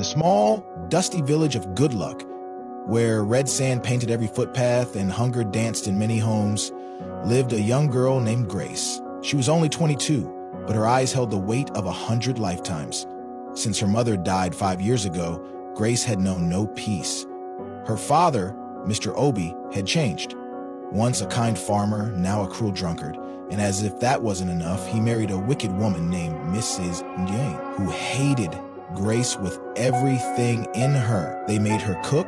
the small, dusty village of Good Luck, where red sand painted every footpath and hunger danced in many homes, lived a young girl named Grace. She was only 22, but her eyes held the weight of 100 lifetimes. Since her mother died 5 years ago, Grace had known no peace. Her father, Mr. Obi, had changed. Once a kind farmer, now a cruel drunkard. And as if that wasn't enough, he married a wicked woman named Mrs. Jane, who hated Grace with everything in her. They made her cook,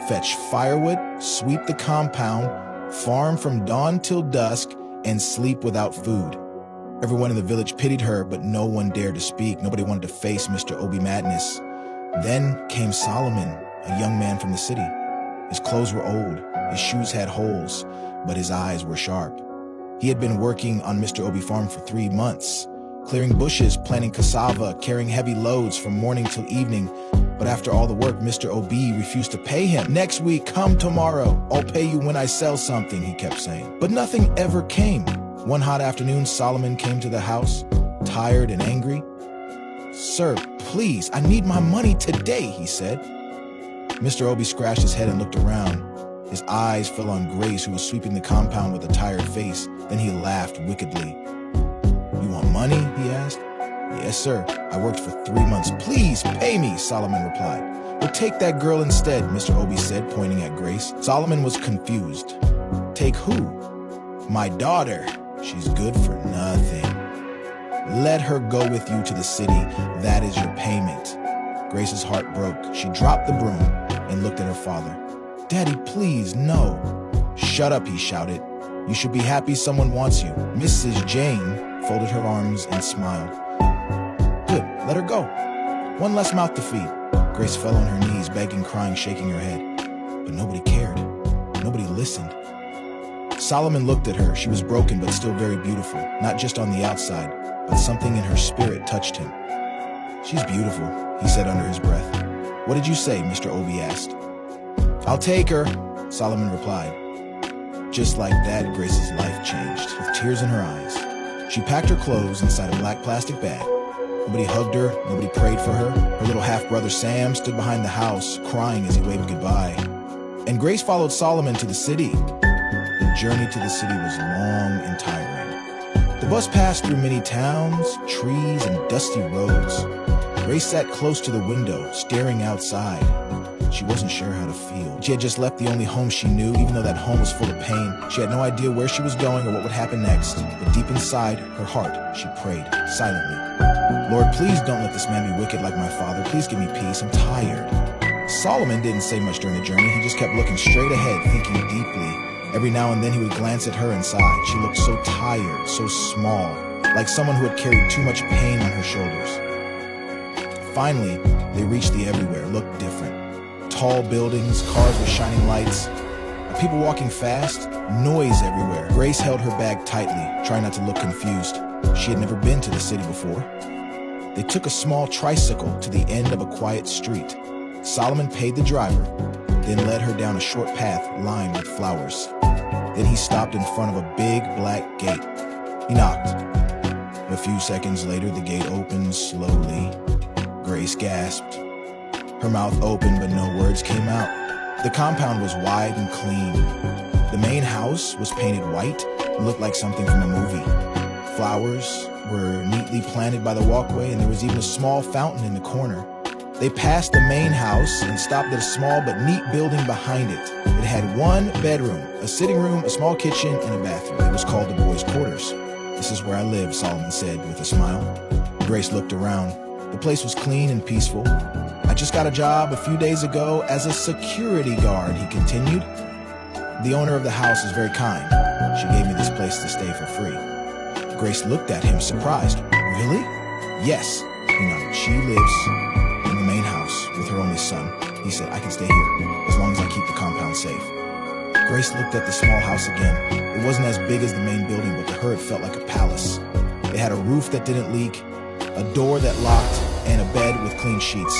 fetch firewood, sweep the compound, farm from dawn till dusk, and sleep without food. Everyone in the village pitied her, but no one dared to speak. Nobody wanted to face Mr. Obi madness. Then came Solomon, a young man from the city. His clothes were old, his shoes had holes, but his eyes were sharp. He had been working on Mr. Obi farm for 3 months, clearing bushes, planting cassava, carrying heavy loads from morning till evening. But after all the work, Mr. Obi refused to pay him. "Next week, come tomorrow. I'll pay you when I sell something," he kept saying. But nothing ever came. One hot afternoon, Solomon came to the house, tired and angry. "Sir, please, I need my money today," he said. Mr. Obi scratched his head and looked around. His eyes fell on Grace, who was sweeping the compound with a tired face. Then he laughed wickedly. "You want money?" he asked. "Yes, sir. I worked for 3 months. Please pay me," Solomon replied. "Well, take that girl instead," Mr. Obi said, pointing at Grace. Solomon was confused. "Take who?" "My daughter. She's good for nothing. Let her go with you to the city. That is your payment." Grace's heart broke. She dropped the broom and looked at her father. "Daddy, please, no." "Shut up," he shouted. "You should be happy someone wants you." Mrs. Jane folded her arms and smiled. "Good, let her go. One less mouth to feed." Grace fell on her knees, begging, crying, shaking her head. But nobody cared. Nobody listened. Solomon looked at her. She was broken but still very beautiful, not just on the outside, but something in her spirit touched him. "She's beautiful," he said under his breath. "What did you say?" Mr. Obi asked. "I'll take her," Solomon replied. Just like that, Grace's life changed, with tears in her eyes. She packed her clothes inside a black plastic bag. Nobody hugged her, nobody prayed for her. Her little half-brother Sam stood behind the house, crying as he waved goodbye. And Grace followed Solomon to the city. The journey to the city was long and tiring. The bus passed through many towns, trees, and dusty roads. Grace sat close to the window, staring outside. She wasn't sure how to feel. She had just left the only home she knew, even though that home was full of pain. She had no idea where she was going or what would happen next. But deep inside her heart, she prayed, silently. "Lord, please don't let this man be wicked like my father. Please give me peace. I'm tired." Solomon didn't say much during the journey. He just kept looking straight ahead, thinking deeply. Every now and then he would glance at her and sigh. She looked so tired, so small, like someone who had carried too much pain on her shoulders. Finally, they reached the everywhere, looked different. Tall buildings, cars with shining lights, people walking fast, noise everywhere. Grace held her bag tightly, trying not to look confused. She had never been to the city before. They took a small tricycle to the end of a quiet street. Solomon paid the driver, then led her down a short path lined with flowers. Then he stopped in front of a big black gate. He knocked. A few seconds later, the gate opened slowly. Grace gasped. Her mouth opened, but no words came out. The compound was wide and clean. The main house was painted white and looked like something from a movie. Flowers were neatly planted by the walkway, and there was even a small fountain in the corner. They passed the main house and stopped at a small but neat building behind it. It had one bedroom, a sitting room, a small kitchen, and a bathroom. It was called the boys' quarters. "This is where I live," Solomon said with a smile. Grace looked around. The place was clean and peaceful. "I just got a job a few days ago as a security guard," he continued. "The owner of the house is very kind. She gave me this place to stay for free." Grace looked at him, surprised. "Really?" "Yes," he nodded. "She lives in the main house with her only son." He said, "I can stay here as long as I keep the compound safe." Grace looked at the small house again. It wasn't as big as the main building, but to her it felt like a palace. It had a roof that didn't leak, a door that locked, and a bed with clean sheets.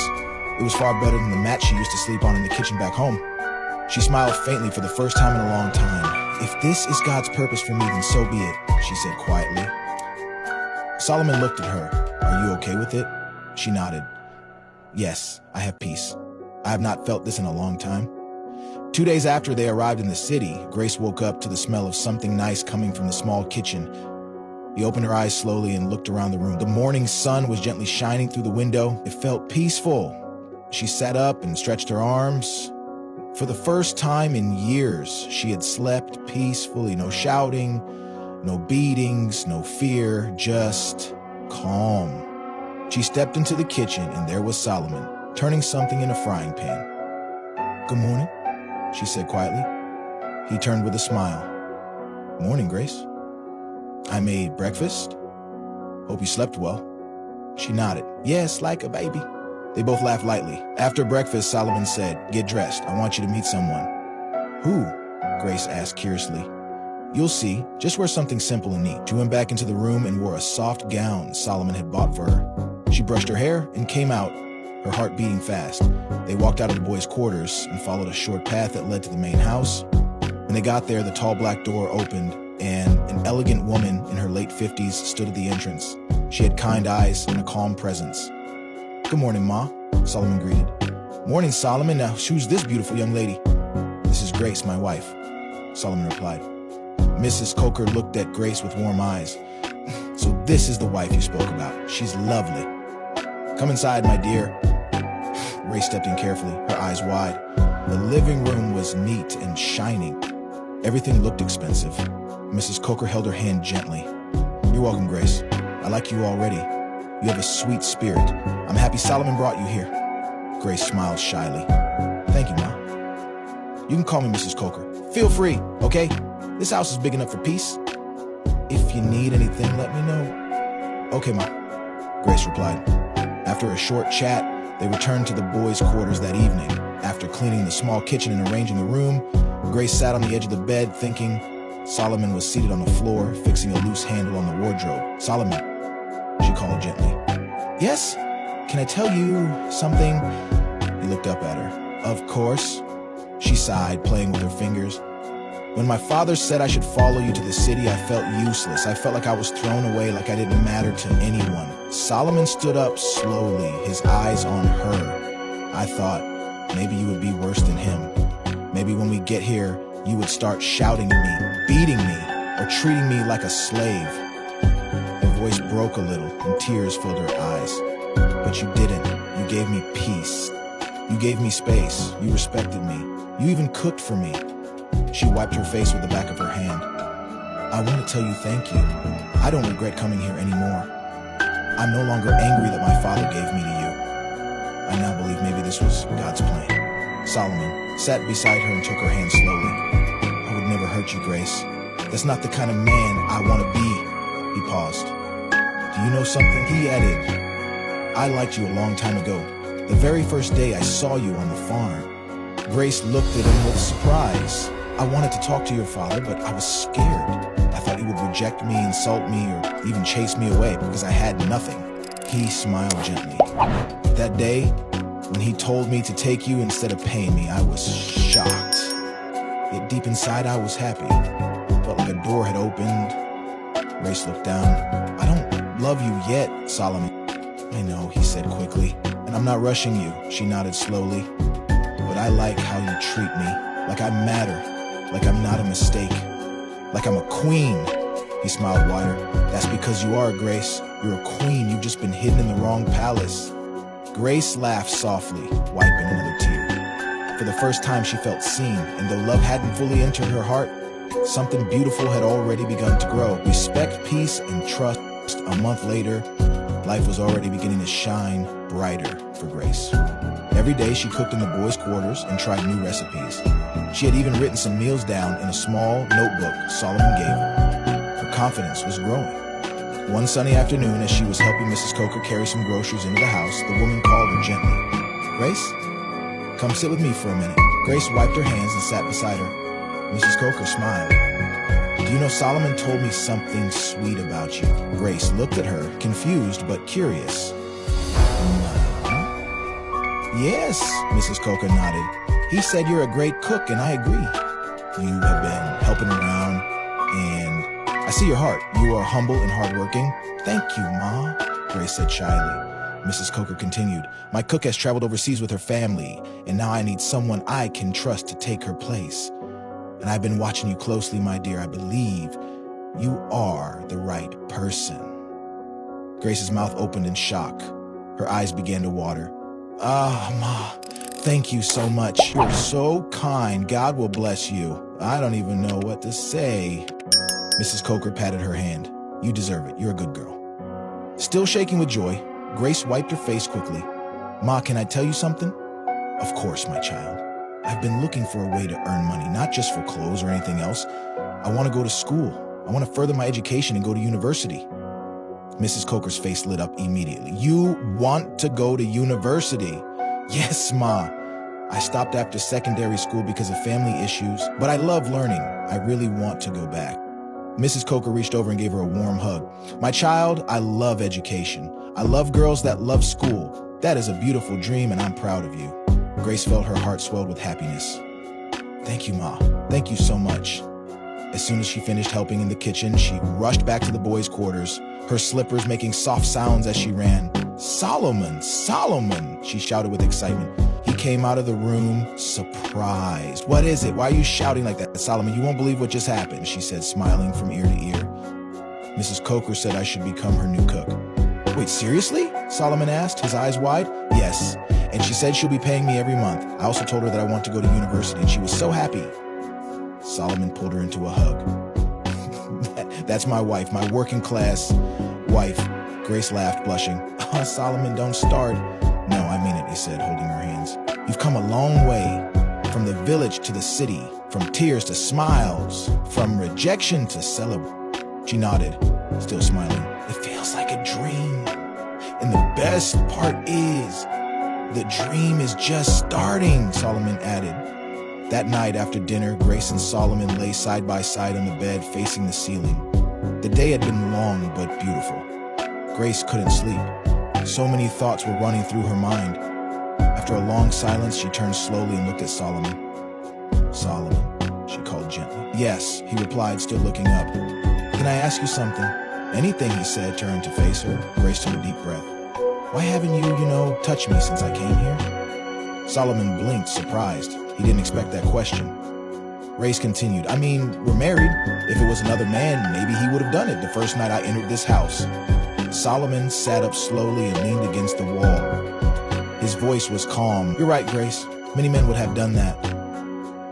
It was far better than the mat she used to sleep on in the kitchen back home. She smiled faintly for the first time in a long time. "If this is God's purpose for me, then so be it," she said quietly. Solomon looked at her. "Are you okay with it?" She nodded. Yes, I have peace. I have not felt this in a long time. 2 days after they arrived in the city, Grace woke up to the smell of something nice coming from the small kitchen. He opened her eyes slowly and looked around the room. The morning sun was gently shining through the window. It felt peaceful. She sat up and stretched her arms. For the first time in years, she had slept peacefully. No shouting, no beatings, no fear, just calm. She stepped into the kitchen, and there was Solomon, turning something in a frying pan. "Good morning," she said quietly. He turned with a smile. "Morning, Grace. I made breakfast. Hope you slept well." She nodded. "Yes, like a baby." They both laughed lightly. After breakfast, Solomon said, "Get dressed. I want you to meet someone." "Who?" Grace asked curiously. "You'll see. Just wear something simple and neat." She went back into the room and wore a soft gown Solomon had bought for her. She brushed her hair and came out, her heart beating fast. They walked out of the boys' quarters and followed a short path that led to the main house. When they got there, the tall black door opened, and an elegant woman in her late 50s stood at the entrance. She had kind eyes and a calm presence. "Good morning, Ma," Solomon greeted. "Morning, Solomon. Now, who's this beautiful young lady?" "This is Grace, my wife," Solomon replied. Mrs. Coker looked at Grace with warm eyes. "So this is the wife you spoke about. She's lovely. Come inside, my dear." Grace stepped in carefully, her eyes wide. The living room was neat and shining. Everything looked expensive. Mrs. Coker held her hand gently. "You're welcome, Grace. I like you already. You have a sweet spirit. I'm happy Solomon brought you here." Grace smiled shyly. "Thank you, Ma. You can call me Mrs. Coker. Feel free, okay? This house is big enough for peace. If you need anything, let me know." "Okay, Ma," Grace replied. After a short chat, they returned to the boys' quarters that evening. After cleaning the small kitchen and arranging the room, Grace sat on the edge of the bed thinking. Solomon was seated on the floor, fixing a loose handle on the wardrobe. "Solomon," she called gently. "Yes? Can I tell you something?" He looked up at her. "Of course," she sighed, playing with her fingers. "When my father said I should follow you to the city, I felt useless. I felt like I was thrown away, like I didn't matter to anyone." Solomon stood up slowly, his eyes on her. "I thought maybe you would be worse than him. Maybe when we get here, you would start shouting at me, beating me, or treating me like a slave." Her voice broke a little, and tears filled her eyes. "But you didn't. You gave me peace. You gave me space. You respected me. You even cooked for me." She wiped her face with the back of her hand. "I want to tell you thank you. I don't regret coming here anymore. I'm no longer angry that my father gave me to you. I now believe maybe this was God's plan." Solomon sat beside her and took her hand slowly. "I would never hurt you, Grace. That's not the kind of man I want to be." He paused. "Do you know something?" He added. "I liked you a long time ago. The very first day I saw you on the farm." Grace looked at him with surprise. "I wanted to talk to your father, but I was scared. I thought he would reject me, insult me, or even chase me away because I had nothing." He smiled gently. "That day, when he told me to take you instead of paying me, I was shocked. Yet deep inside, I was happy. Felt like a door had opened." Grace looked down. "I don't love you yet, Solomon." "I know," he said quickly. "And I'm not rushing you," she nodded slowly. "But I like how you treat me, like I matter, like I'm not a mistake, like I'm a queen." He smiled wider. "That's because you are, Grace. You're a queen. You've just been hidden in the wrong palace." Grace laughed softly, wiping another tear. For the first time, she felt seen, and though love hadn't fully entered her heart, something beautiful had already begun to grow. Respect, peace, and trust. A month later, life was already beginning to shine brighter for Grace. Every day, she cooked in the boys' quarters and tried new recipes. She had even written some meals down in a small notebook Solomon gave her. Her confidence was growing. One sunny afternoon, as she was helping Mrs. Coker carry some groceries into the house, the woman called her gently. "Grace, come sit with me for a minute." Grace wiped her hands and sat beside her. Mrs. Coker smiled. "Do you know Solomon told me something sweet about you?" Grace looked at her, confused but curious. "No." "Yes," Mrs. Coker nodded. "He said you're a great cook, and I agree. You have been helping around, and I see your heart. You are humble and hardworking." "Thank you, Ma," Grace said shyly. Mrs. Coker continued. My cook has traveled overseas with her family, and now I need someone I can trust to take her place. And I've been watching you closely, my dear. I believe you are the right person. Grace's mouth opened in shock. Her eyes began to water. Ma, thank you so much. You're so kind. God will bless you. I don't even know what to say. Mrs. Coker patted her hand. You deserve it. You're a good girl. Still shaking with joy, Grace wiped her face quickly. Ma, can I tell you something? Of course, my child. I've been looking for a way to earn money, not just for clothes or anything else. I want to go to school. I want to further my education and go to university. Mrs. Coker's face lit up immediately. You want to go to university? Yes, Ma. I stopped after secondary school because of family issues, but I love learning. I really want to go back. Mrs. Coker reached over and gave her a warm hug. My child, I love education. I love girls that love school. That is a beautiful dream, and I'm proud of you. Grace felt her heart swelled with happiness. Thank you, Ma. Thank you so much. As soon as she finished helping in the kitchen, she rushed back to the boys' quarters, her slippers making soft sounds as she ran. Solomon, Solomon, she shouted with excitement. He came out of the room, surprised. What is it? Why are you shouting like that, Solomon? You won't believe what just happened, she said, smiling from ear to ear. Mrs. Coker said I should become her new cook. Wait, seriously? Solomon asked, his eyes wide. Yes, and she said she'll be paying me every month. I also told her that I want to go to university, and she was so happy. Solomon pulled her into a hug. That's my wife, my working class wife. Grace laughed, blushing. Oh, Solomon, don't start. No, I mean it, he said, holding her hands. You've come a long way, from the village to the city, from tears to smiles, from rejection to celebration. She nodded, still smiling. It feels like a dream. And the best part is, the dream is just starting, Solomon added. That night after dinner, Grace and Solomon lay side by side on the bed facing the ceiling. The day had been long but beautiful. Grace couldn't sleep. So many thoughts were running through her mind. After a long silence, she turned slowly and looked at Solomon. Solomon, she called gently. Yes, he replied, still looking up. Can I ask you something? Anything, he said, turning to face her. Grace took a deep breath. Why haven't you, touched me since I came here? Solomon blinked, surprised. He didn't expect that question. Grace continued, we're married. If it was another man, maybe he would have done it the first night I entered this house. Solomon sat up slowly and leaned against the wall. His voice was calm. You're right, Grace. Many men would have done that.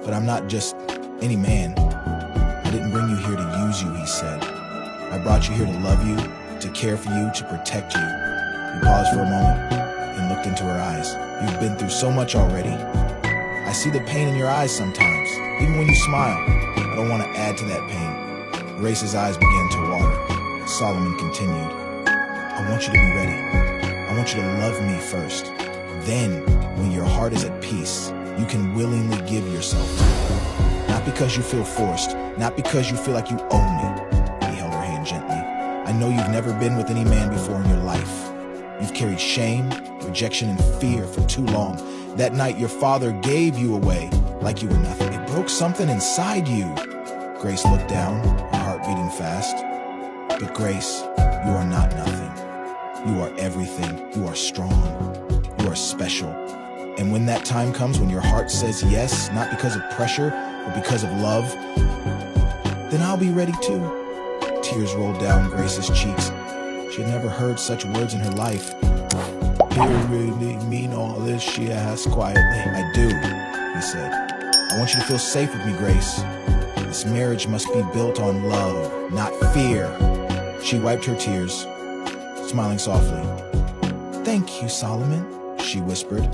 But I'm not just any man. I didn't bring you here to use you, he said. I brought you here to love you, to care for you, to protect you. He paused for a moment and looked into her eyes. You've been through so much already. I see the pain in your eyes sometimes, even when you smile. I don't want to add to that pain. Grace's eyes began to water. Solomon continued. I want you to be ready. I want you to love me first. Then, when your heart is at peace, you can willingly give yourself to me. Not because you feel forced, not because you feel like you owe me. He held her hand gently. I know you've never been with any man before in your life. You've carried shame, rejection, and fear for too long. That night your father gave you away like you were nothing. It broke something inside you. Grace looked down, her heart beating fast. But Grace, you are not nothing. You are everything. You are strong. You are special. And when that time comes, when your heart says yes, not because of pressure, but because of love, then I'll be ready too. Tears rolled down Grace's cheeks. She had never heard such words in her life. Do you really mean all this? She asked quietly. I do, he said. I want you to feel safe with me, Grace. This marriage must be built on love, not fear. She wiped her tears, smiling softly. Thank you, Solomon, she whispered.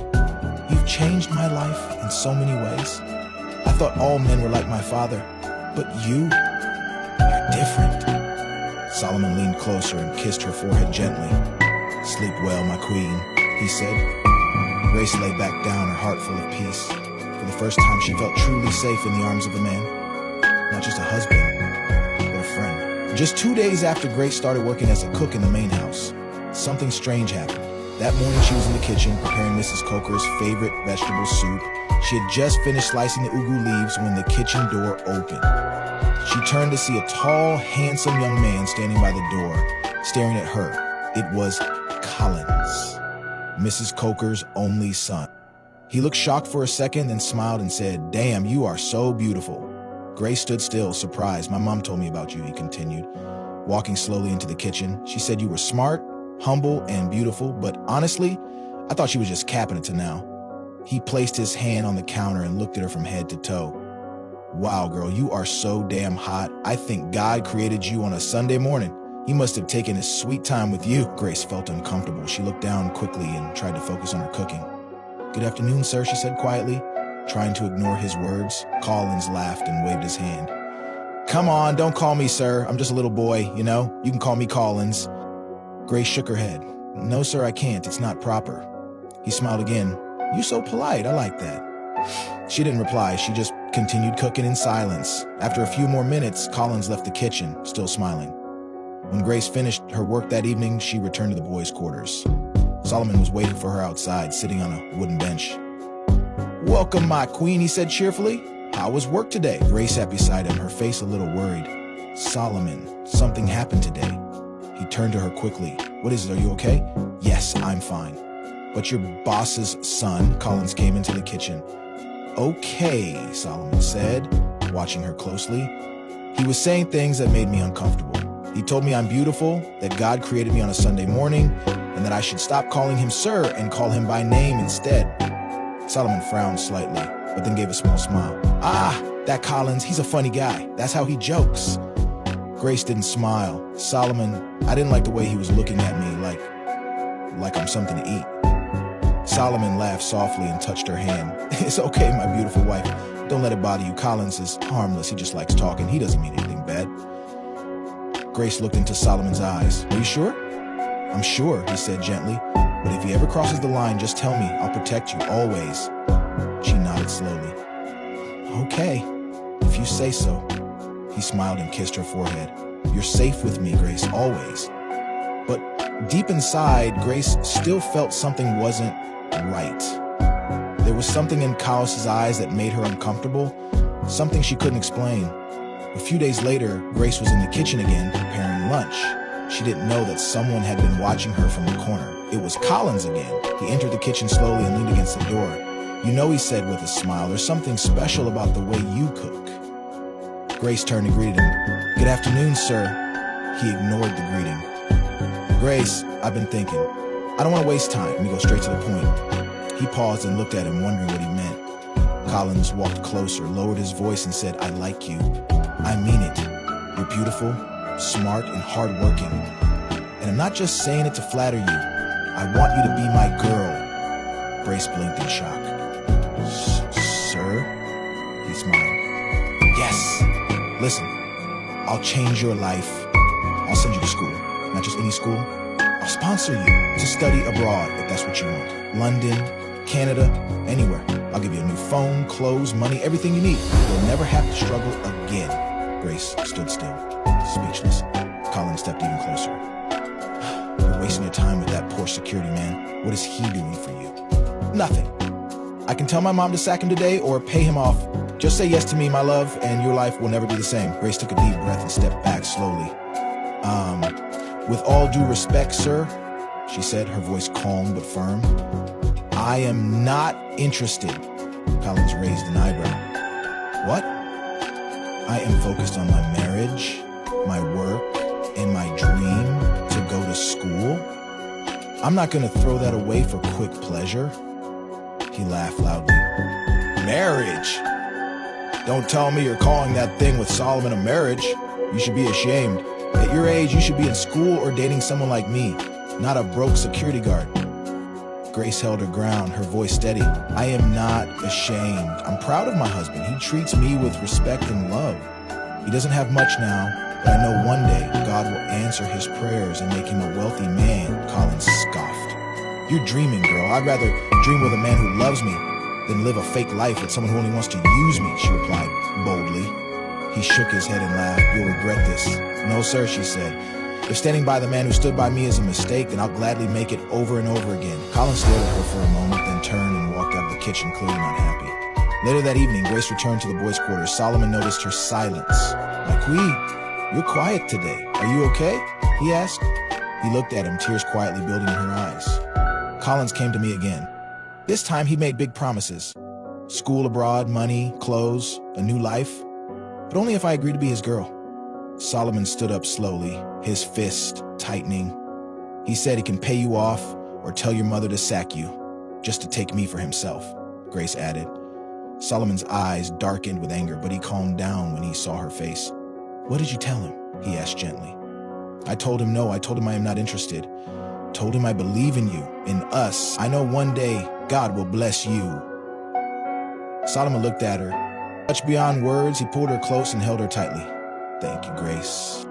You've changed my life in so many ways. I thought all men were like my father, but you're different. Solomon leaned closer and kissed her forehead gently. Sleep well, my queen, he said. Grace lay back down, her heart full of peace. For the first time, she felt truly safe in the arms of a man. Not just a husband, but a friend. Just 2 days after Grace started working as a cook in the main house, something strange happened. That morning, she was in the kitchen preparing Mrs. Coker's favorite vegetable soup. She had just finished slicing the ugu leaves when the kitchen door opened. She turned to see a tall, handsome young man standing by the door, staring at her. It was Collins. Mrs. Coker's only son. He looked shocked for a second, then smiled and said, "Damn, you are so beautiful." Grace stood still, surprised. "My mom told me about you," he continued, walking slowly into the kitchen. "She said you were smart, humble, and beautiful, but honestly, I thought she was just capping it to now." He placed his hand on the counter and looked at her from head to toe. "Wow, girl, you are so damn hot. I think God created you on a Sunday morning. He must have taken his sweet time with you." Grace felt uncomfortable. She looked down quickly and tried to focus on her cooking. "Good afternoon, sir," she said quietly, trying to ignore his words. Collins laughed and waved his hand. "Come on, don't call me sir. I'm just a little boy, you know? You can call me Collins." Grace shook her head. "No, sir, I can't. It's not proper." He smiled again. "You're so polite. I like that." She didn't reply. She just continued cooking in silence. After a few more minutes, Collins left the kitchen, still smiling. When Grace finished her work that evening, she returned to the boys' quarters. Solomon was waiting for her outside, sitting on a wooden bench. "Welcome, my queen," he said cheerfully. "How was work today?" Grace sat beside him, her face a little worried. "Solomon, something happened today." He turned to her quickly. "What is it? Are you okay?" "Yes, I'm fine." "But your boss's son," Collins came into the kitchen. "Okay," Solomon said, watching her closely. "He was saying things that made me uncomfortable. He told me I'm beautiful, that God created me on a Sunday morning, and that I should stop calling him sir and call him by name instead." Solomon frowned slightly, but then gave a small smile. "Ah, that Collins, he's a funny guy. That's how he jokes." Grace didn't smile. "Solomon, I didn't like the way he was looking at me like I'm something to eat." Solomon laughed softly and touched her hand. "It's okay, my beautiful wife. Don't let it bother you. Collins is harmless. He just likes talking. He doesn't mean anything bad." Grace looked into Solomon's eyes. "Are you sure?" "I'm sure," he said gently. "But if he ever crosses the line, just tell me. I'll protect you, always." She nodded slowly. "Okay, if you say so." He smiled and kissed her forehead. "You're safe with me, Grace, always." But deep inside, Grace still felt something wasn't right. There was something in Kaos's eyes that made her uncomfortable, something she couldn't explain. A few days later, Grace was in the kitchen again, preparing lunch. She didn't know that someone had been watching her from the corner. It was Collins again. He entered the kitchen slowly and leaned against the door. "You know," he said with a smile, "there's something special about the way you cook." Grace turned and greeted him. "Good afternoon, sir." He ignored the greeting. "Grace, I've been thinking. I don't want to waste time. Let me go straight to the point." He paused and looked at him, wondering what he meant. Collins walked closer, lowered his voice, and said, "I like you. I mean it. You're beautiful, smart, and hardworking. And I'm not just saying it to flatter you. I want you to be my girl." Grace blinked in shock. "Sir?" He smiled. "Yes. Listen, I'll change your life. I'll send you to school. Not just any school. I'll sponsor you to study abroad if that's what you want. London, Canada, anywhere. I'll give you a new phone, clothes, money, everything you need. You'll never have to struggle again." Grace stood still, speechless. Colin stepped even closer. "You're wasting your time with that poor security man. What is he doing for you?" "Nothing. I can tell my mom to sack him today or pay him off. Just say yes to me, my love, and your life will never be the same." Grace took a deep breath and stepped back slowly. With all due respect, sir," she said, her voice calm but firm, "I am not interested." Collins raised an eyebrow. "What?" "I am focused on my marriage, my work, and my dream to go to school. I'm not going to throw that away for quick pleasure." He laughed loudly. "Marriage? Don't tell me you're calling that thing with Solomon a marriage. You should be ashamed. At your age, you should be in school or dating someone like me, not a broke security guard." Grace held her ground, her voice steady. "I am not ashamed. I'm proud of my husband. He treats me with respect and love. He doesn't have much now, but I know one day God will answer his prayers and make him a wealthy man." Collins scoffed. "You're dreaming, girl. I'd rather dream with a man who loves me than live a fake life with someone who only wants to use me," she replied boldly. He shook his head and laughed. "You'll regret this." "No, sir," she said. "If standing by the man who stood by me is a mistake, then I'll gladly make it over and over again." Collins stared at her for a moment, then turned and walked out of the kitchen, clearly not happy. Later that evening, Grace returned to the boys' quarters. Solomon noticed her silence. "My queen, you're quiet today. Are you okay?" he asked. He looked at him, tears quietly building in her eyes. Collins came to me again. This time he made big promises. School abroad, money, clothes, a new life. But only if I agreed to be his girl. Solomon stood up slowly, his fist tightening. He said he can pay you off or tell your mother to sack you, just to take me for himself, Grace added. Solomon's eyes darkened with anger, but he calmed down when he saw her face. What did you tell him? He asked gently. I told him no. I told him I am not interested. Told him I believe in you, in us. I know one day God will bless you. Solomon looked at her. Touched beyond words, he pulled her close and held her tightly. Thank you, Grace.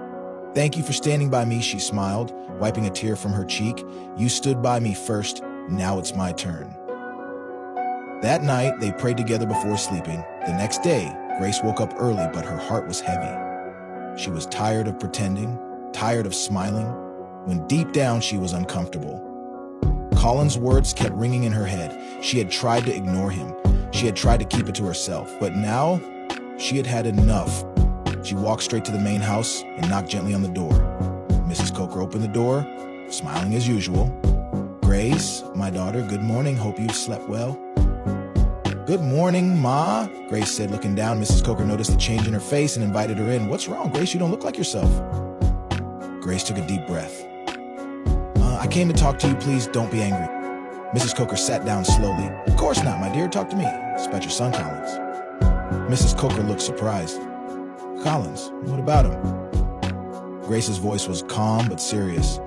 Thank you for standing by me, she smiled, wiping a tear from her cheek. You stood by me first. Now it's my turn. That night, they prayed together before sleeping. The next day, Grace woke up early, but her heart was heavy. She was tired of pretending, tired of smiling, when deep down she was uncomfortable. Colin's words kept ringing in her head. She had tried to ignore him. She had tried to keep it to herself, but now she had had enough. She walked straight to the main house and knocked gently on the door. Mrs. Coker opened the door, smiling as usual. Grace, my daughter, good morning. Hope you've slept well. Good morning, Ma, Grace said, looking down. Mrs. Coker noticed the change in her face and invited her in. What's wrong, Grace? You don't look like yourself. Grace took a deep breath. I came to talk to you. Please don't be angry. Mrs. Coker sat down slowly. Of course not, my dear. Talk to me. It's about your son, Collins. Mrs. Coker looked surprised. Collins, what about him? Grace's voice was calm but serious.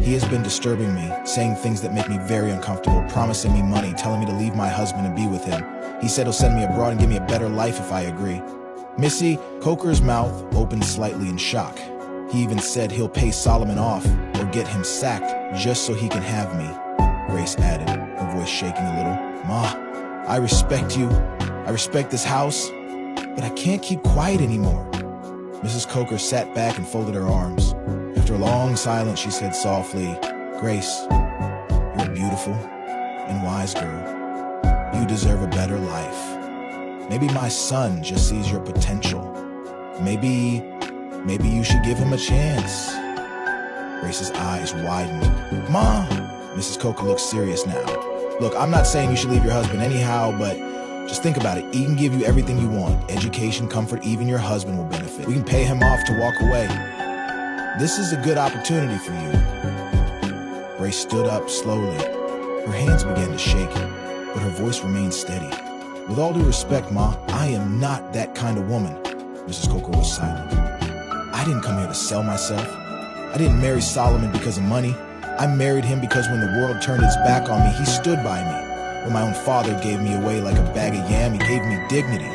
He has been disturbing me, saying things that make me very uncomfortable, promising me money, telling me to leave my husband and be with him. He said he'll send me abroad and give me a better life if I agree. Missy Coker's mouth opened slightly in shock. He even said he'll pay Solomon off or get him sacked just so he can have me, Grace added, her voice shaking a little. Ma, I respect you. I respect this house, but I can't keep quiet anymore. Mrs. Coker sat back and folded her arms. After a long silence, she said softly, Grace, you're a beautiful and wise girl. You deserve a better life. Maybe my son just sees your potential. Maybe you should give him a chance. Grace's eyes widened. Ma, Mrs. Coker looks serious now. Look, I'm not saying you should leave your husband anyhow, but just think about it. He can give you everything you want. Education, comfort, even your husband will benefit. We can pay him off to walk away. This is a good opportunity for you. Grace stood up slowly. Her hands began to shake, but her voice remained steady. With all due respect, Ma, I am not that kind of woman. Mrs. Coker was silent. I didn't come here to sell myself. I didn't marry Solomon because of money. I married him because when the world turned its back on me, he stood by me. When my own father gave me away like a bag of yam, he gave me dignity.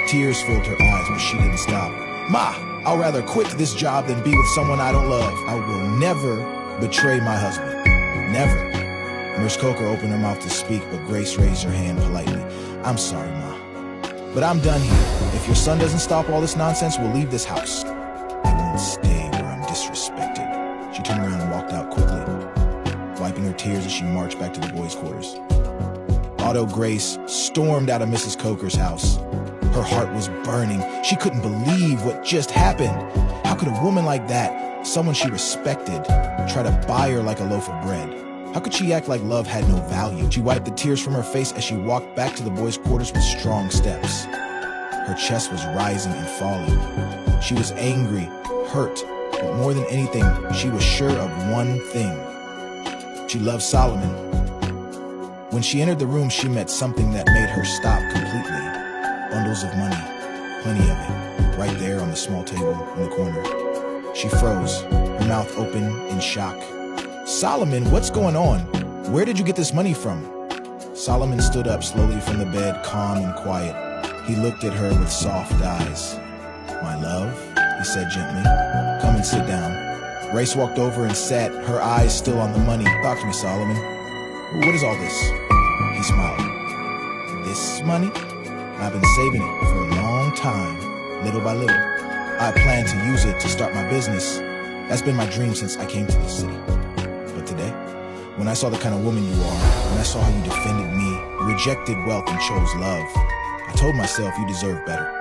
Tears filled her eyes, but she didn't stop. Ma, I'll rather quit this job than be with someone I don't love. I will never betray my husband. Never. Nurse Coker opened her mouth to speak, but Grace raised her hand politely. I'm sorry, Ma, but I'm done here. If your son doesn't stop all this nonsense, we'll leave this house. I won't stay where I'm disrespected. She turned around and walked out quickly, wiping her tears as she marched back to the boys' quarters. Auto Grace stormed out of Mrs. Coker's house. Her heart was burning. She couldn't believe what just happened. How could a woman like that, someone she respected, try to buy her like a loaf of bread? How could she act like love had no value? She wiped the tears from her face as she walked back to the boys' quarters with strong steps. Her chest was rising and falling. She was angry, hurt, but more than anything, she was sure of one thing. She loved Solomon. When she entered the room, she met something that made her stop completely. Bundles of money, plenty of it, right there on the small table in the corner. She froze, her mouth open in shock. Solomon, what's going on? Where did you get this money from? Solomon stood up slowly from the bed, calm and quiet. He looked at her with soft eyes. My love, he said gently, come and sit down. Grace walked over and sat, her eyes still on the money. Talk to me, Solomon. What is all this? He smiled. This money? I've been saving it for a long time, little by little. I plan to use it to start my business. That's been my dream since I came to this city. But today, when I saw the kind of woman you are, when I saw how you defended me, rejected wealth and chose love, I told myself you deserve better.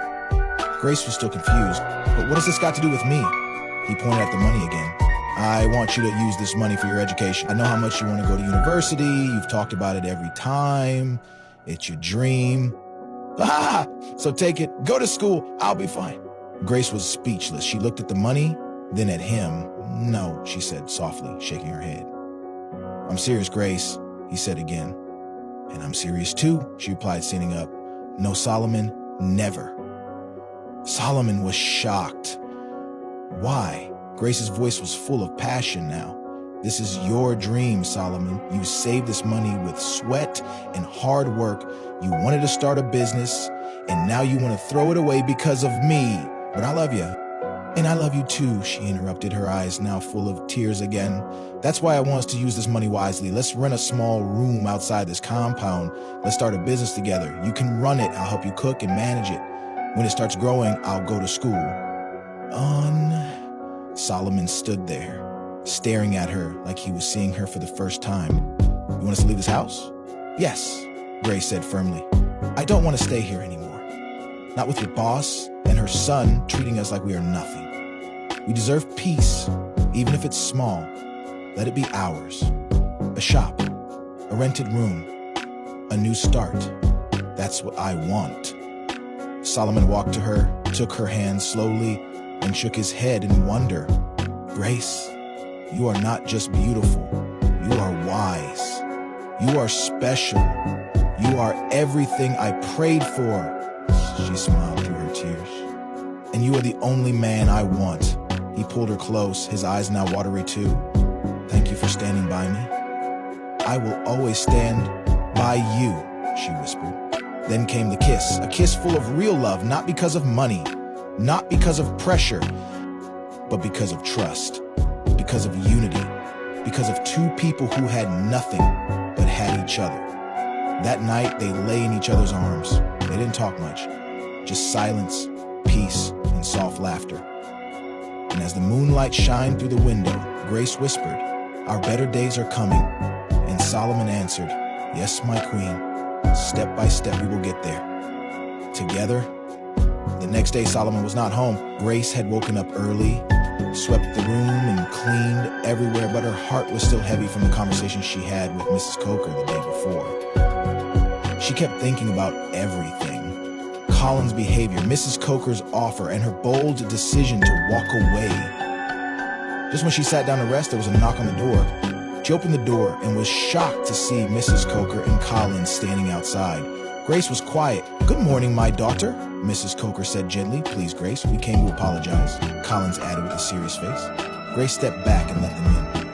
Grace was still confused. But what has this got to do with me? He pointed at the money again. I want you to use this money for your education. I know how much you want to go to university. You've talked about it every time. It's your dream. Ah! So take it, go to school, I'll be fine. Grace was speechless. She looked at the money, then at him. No, she said softly, shaking her head. I'm serious, Grace, he said again. And I'm serious too, she replied, standing up. No, Solomon, never. Solomon was shocked. Why? Grace's voice was full of passion now. This is your dream, Solomon. You saved this money with sweat and hard work. You wanted to start a business, and now you want to throw it away because of me. But I love you. And I love you too, she interrupted, her eyes now full of tears again. That's why I want us to use this money wisely. Let's rent a small room outside this compound. Let's start a business together. You can run it. I'll help you cook and manage it. When it starts growing, I'll go to school. Solomon stood there, staring at her like he was seeing her for the first time. You want us to leave this house? Yes, Grace said firmly. I don't want to stay here anymore. Not with your boss and her son treating us like we are nothing. We deserve peace, even if it's small. Let it be ours. A shop, a rented room, a new start. That's what I want. Solomon walked to her, took her hand slowly, and shook his head in wonder. Grace, you are not just beautiful. You are wise. You are special. You are everything I prayed for. She smiled through her tears. And you are the only man I want. He pulled her close, his eyes now watery too. Thank you for standing by me. I will always stand by you, she whispered. Then came the kiss, a kiss full of real love, not because of money, not because of pressure, but because of trust, because of unity, because of two people who had nothing but had each other. That night, they lay in each other's arms. They didn't talk much, just silence, peace, and soft laughter. And as the moonlight shined through the window, Grace whispered, our better days are coming. And Solomon answered, yes, my queen. Step by step, we will get there. Together. The next day, Solomon was not home. Grace had woken up early, swept the room and cleaned everywhere, but her heart was still heavy from the conversation she had with Mrs. Coker the day before. She kept thinking about everything. Colin's behavior, Mrs. Coker's offer, and her bold decision to walk away. Just when she sat down to rest, there was a knock on the door. She opened the door and was shocked to see Mrs. Coker and Colin standing outside. Grace was quiet. Good morning, my daughter, Mrs. Coker said gently. Please, Grace, we came to apologize, Collins added with a serious face. Grace stepped back and let them in.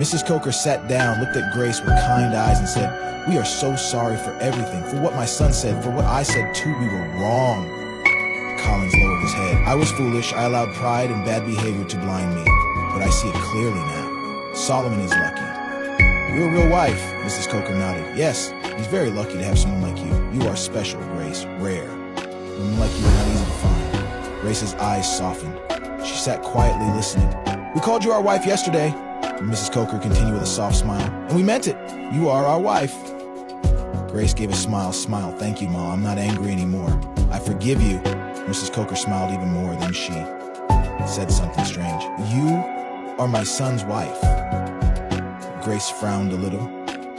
Mrs. Coker sat down, looked at Grace with kind eyes and said, we are so sorry for everything, for what my son said, for what I said too, we were wrong. Collins lowered his head. I was foolish. I allowed pride and bad behavior to blind me, but I see it clearly now. Solomon is lucky. You're a real wife, Mrs. Coker nodded. Yes, he's very lucky to have someone like you. You are special, Grace, rare. Women like you are not easy to find. Grace's eyes softened. She sat quietly listening. We called you our wife yesterday, Mrs. Coker continued with a soft smile. And we meant it. You are our wife. Grace gave a smile. Thank you, Ma. I'm not angry anymore. I forgive you. Mrs. Coker smiled even more. Then she said something strange. You are my son's wife. Grace frowned a little.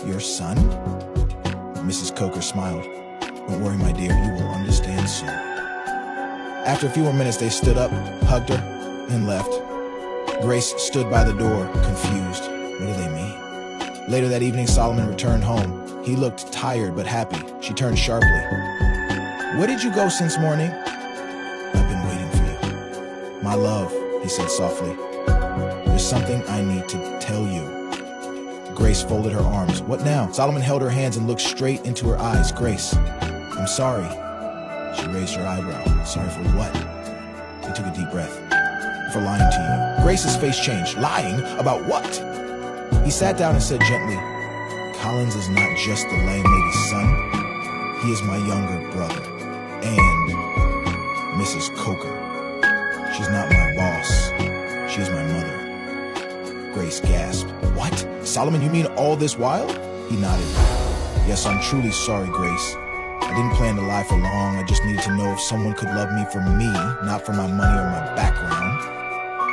Your son? Mrs. Coker smiled. Don't worry, my dear, you will understand soon. After a few more minutes, they stood up, hugged her, and left. Grace stood by the door, confused. What do they mean? Later that evening, Solomon returned home. He looked tired but happy. She turned sharply. Where did you go since morning? I've been waiting for you. My love, he said softly. There's something I need to tell you. Grace folded her arms. What now? Solomon held her hands and looked straight into her eyes. Grace, I'm sorry. She raised her eyebrow. Sorry for what? He took a deep breath. For lying to you. Grace's face changed. Lying? About what? He sat down and said gently, Collins is not just the landlady's son. He is my younger brother. And Mrs. Coker. She's not my boss. She's my mother. Grace gasped. What? Solomon, you mean all this while? He nodded. Yes, I'm truly sorry, Grace. I didn't plan to lie for long. I just needed to know if someone could love me for me, not for my money or my background.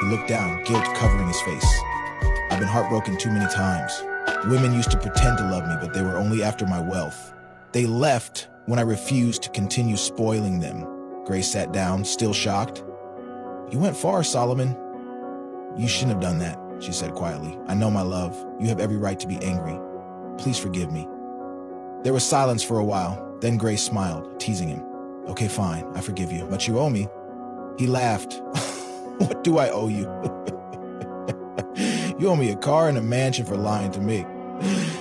He looked down, guilt covering his face. I've been heartbroken too many times. Women used to pretend to love me, but they were only after my wealth. They left when I refused to continue spoiling them. Grace sat down, still shocked. You went far, Solomon. You shouldn't have done that, she said quietly. I know my love. You have every right to be angry. Please forgive me. There was silence for a while. Then Grace smiled, teasing him. Okay, fine, I forgive you, but you owe me. He laughed. What do I owe you? You owe me a car and a mansion for lying to me.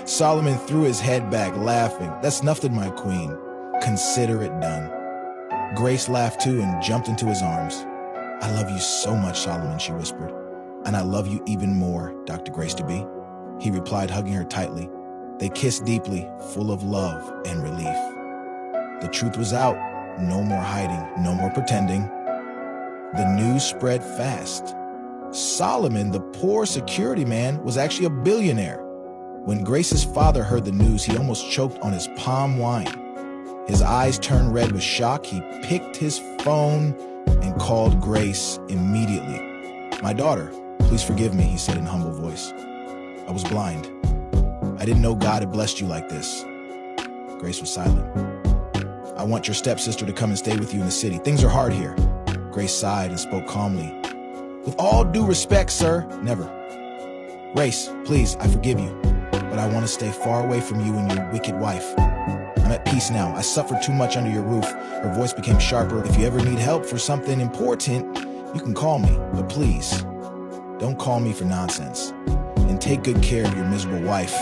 Solomon threw his head back, laughing. That's nothing, my queen. Consider it done. Grace laughed too and jumped into his arms. I love you so much, Solomon, she whispered. And I love you even more, Dr. Grace-to-be. He replied, hugging her tightly. They kissed deeply, full of love and relief. The truth was out. No more hiding, no more pretending. The news spread fast. Solomon, the poor security man, was actually a billionaire. When Grace's father heard the news, he almost choked on his palm wine. His eyes turned red with shock. He picked his phone and called Grace immediately. My daughter, please forgive me, he said in a humble voice. I was blind. I didn't know God had blessed you like this. Grace was silent. I want your stepsister to come and stay with you in the city. Things are hard here. Grace sighed and spoke calmly. With all due respect, sir, never. Grace, please, I forgive you, but I want to stay far away from you and your wicked wife. I'm at peace now. I suffered too much under your roof. Her voice became sharper. If you ever need help for something important, you can call me, but please, don't call me for nonsense. And take good care of your miserable wife.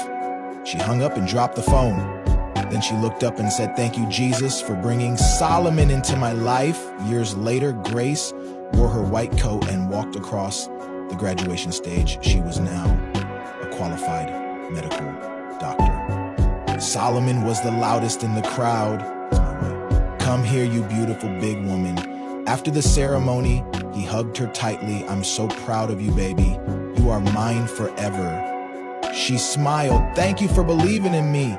She hung up and dropped the phone. Then she looked up and said, thank you, Jesus, for bringing Solomon into my life. Years later, Grace wore her white coat and walked across the graduation stage. She was now a qualified medical doctor. Solomon was the loudest in the crowd. Come here, you beautiful big woman. After the ceremony, he hugged her tightly. I'm so proud of you, baby. You are mine forever. She smiled. Thank you for believing in me.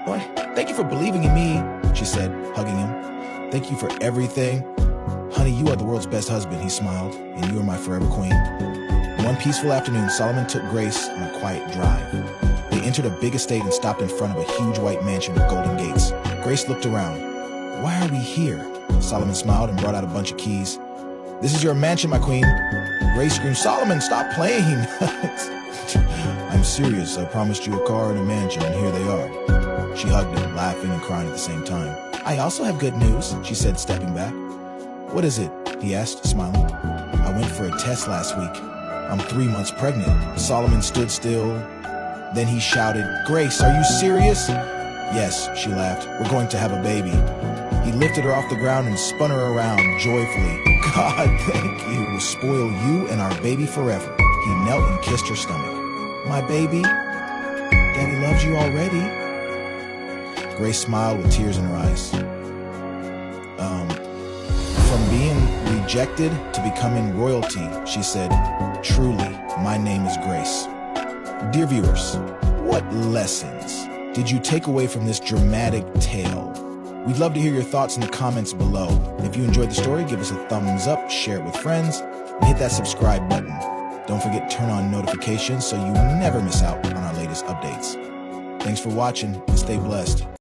What? Thank you for believing in me, she said, hugging him. Thank you for everything. Honey, you are the world's best husband, he smiled, and you are my forever queen. One peaceful afternoon, Solomon took Grace on a quiet drive. They entered a big estate and stopped in front of a huge white mansion with golden gates. Grace looked around. Why are we here? Solomon smiled and brought out a bunch of keys. This is your mansion, my queen. Grace screamed, Solomon, stop playing. I'm serious. I promised you a car and a mansion, and here they are. She hugged him, laughing and crying at the same time. I also have good news, she said, stepping back. What is it? He asked, smiling. I went for a test last week. I'm 3 months pregnant. Solomon stood still. Then he shouted, Grace, are you serious? Yes, she laughed. We're going to have a baby. He lifted her off the ground and spun her around joyfully. God, thank you. Will spoil you and our baby forever. He knelt and kissed her stomach. My baby, Daddy loves you already. Grace smiled with tears in her eyes. From being rejected to becoming royalty, she said, truly, my name is Grace. Dear viewers, what lessons did you take away from this dramatic tale? We'd love to hear your thoughts in the comments below. And if you enjoyed the story, give us a thumbs up, share it with friends, and hit that subscribe button. Don't forget to turn on notifications so you never miss out on our latest updates. Thanks for watching and stay blessed.